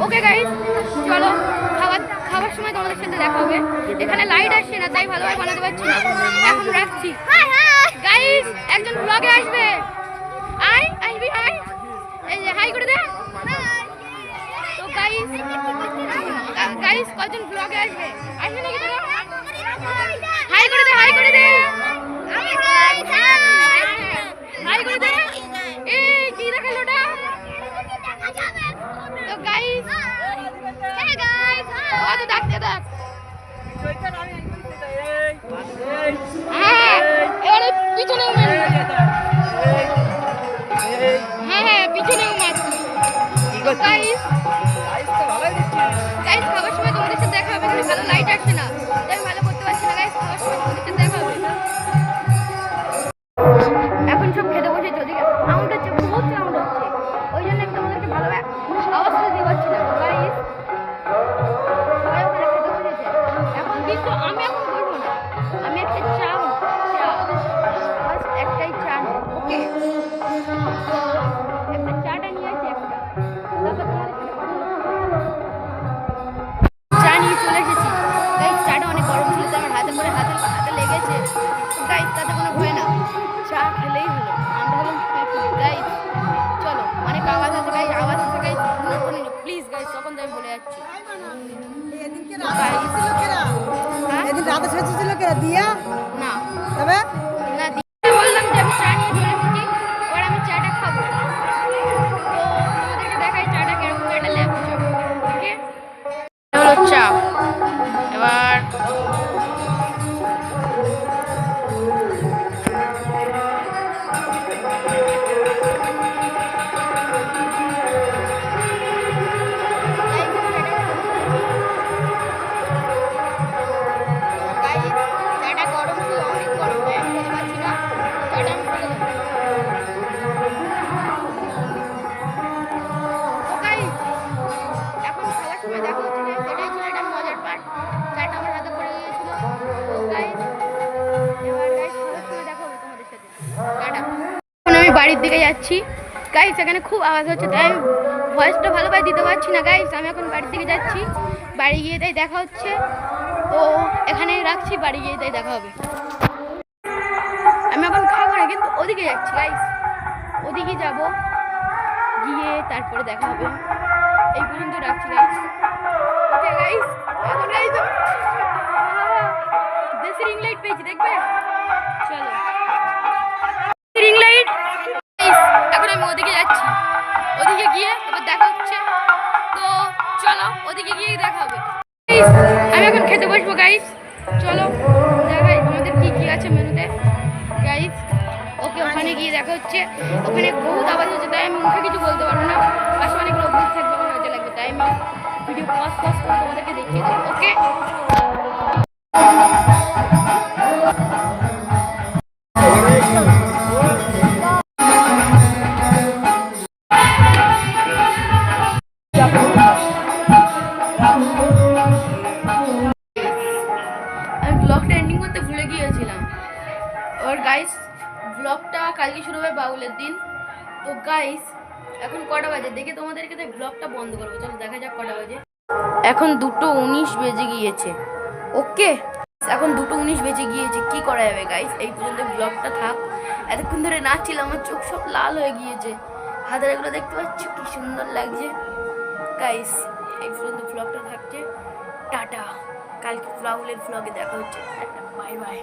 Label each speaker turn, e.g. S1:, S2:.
S1: Okay guys, চলো খাবার সময় তোমাদের সাথে দেখা হবে। এখানে লাইট আসছে না, তাই ভালোভাবে বানাতে পারছি না। এখন রাখছি গাইস। একজন ব্লগে আসবে, আসবি এই যে হাই করে দে। তো গাইস কজন ব্লগে আসবে নাকি তোরা? হাই করে দে, হাই করে দে, হাই করে দে। এই কি দেখালো ওটা? তো গাইস তো ডাকতে ডাক। এবারে পিছনেও মার। হ্যাঁ পিছনেও মার। গাইস খাবার সময় তোমাদের সাথে দেখা হবে। ভালো লাইট আসছে না, তাই ভালো করতে পারছি না। গাইস খাবার সময় তোমাদের সাথে দেখা হবে। এখন সব খেতে বসেছে, ওদিকে সাউন্ড হচ্ছে, বহুত সাউন্ড হচ্ছে, ওই জন্য আমি তোমাদেরকে ভালো আওয়াজ দিতে পারছি না। গাইস সবাই ওখানে খেতে বসেছে এখন, কিন্তু আমি এখন বলবো না। আমি একটা চা বাস একটাই চা, ওকে একটা চাটা নিয়ে আসি একটা, তারপর তোমাদের সাথে কথা বলবো। চা নিয়ে চলে এসেছি। গাইস চাটা অনেক গরম ছিল, তো আমার হাতে লেগেছে। গাইস তাতে কোনো ভয় না, চা খেলেই হলো। আমরা হলাম গাইস। চলো, অনেক আওয়াজ আছে গাইস, আওয়াজ আছে গাইস, প্লিজ গাইস, তখন তো আমি বলে যাচ্ছি।
S2: এদিন রাতে সেচেছিল কে দিয়া?
S1: না
S2: তবে
S1: বাড়ির দিকে যাচ্ছি গাইস। এখানে খুব আওয়াজ হচ্ছে তাই আমি ভয়েসটা ভালোভাবে দিতে পারছি না গাইস। আমি এখন বাড়ির দিকে যাচ্ছি, বাড়ি গিয়ে তাই দেখা হচ্ছে। তো এখানে রাখছি, বাড়ি গিয়ে তাই দেখা হবে। আমি এখন খাবো না কিন্তু ওদিকে যাচ্ছি গাইস, ওদিকে যাব, গিয়ে তারপরে দেখা হবে। এই পর্যন্ত রাখছি গাইস। ওকে গাইস, এখন গাইস দেশি রিং লাইট পেয়েছি, দেখবে? চলো রিং লাইট গাইস। এখন আমি ওদিকে যাচ্ছি, ওদিকে গিয়ে তারপর দেখা হচ্ছে। তো চলো ওদিকে গিয়ে দেখা হবে গাইস। আমি এখন খেতে বসবো গাইস, চলো দেখাই আমাদের কি কি আছে মেনুতে গাইস। ওকে ওখানে গিয়ে দেখা হচ্ছে। ওখানে বহুত আওয়াজ হচ্ছে তাই আমি মুখে কিছু বলতে পারবো না, পাশে অনেক লোক বসে থাকবে, আমার লজ্জা লাগবে, তাই আমি ভিডিও পজ করে তোমাদেরকে দেখিয়ে দেবো। ওকে আমি ব্লগটা এন্ডিং করতে ভুলে গিয়েছিলাম। আর গাইস ব্লগটা কালকে শুরু হবে বাউলের দিন। তো গাইস এখন কটা বাজে দেখে তোমাদেরকে তাই ব্লগটা বন্ধ করবো। চলো দেখা যাক কটা বাজে। এখন 2:19 বেজে গিয়েছে। ওকে এখন 2:19 বেজে গিয়েছে, কি করা যাবে গাইস। এই পর্যন্ত ব্লগটা থাক। এতক্ষণ ধরে নাচছিলাম, আমার চোখ সব লাল হয়ে গিয়েছে, হাতের এগুলো দেখতে পাচ্ছ কি সুন্দর লাগছে গাইস। এই পর্যন্ত ব্লগটা থাকছে, টাটা। কালকে বাউলের ব্লগে দেখা হচ্ছে, বাই বাই।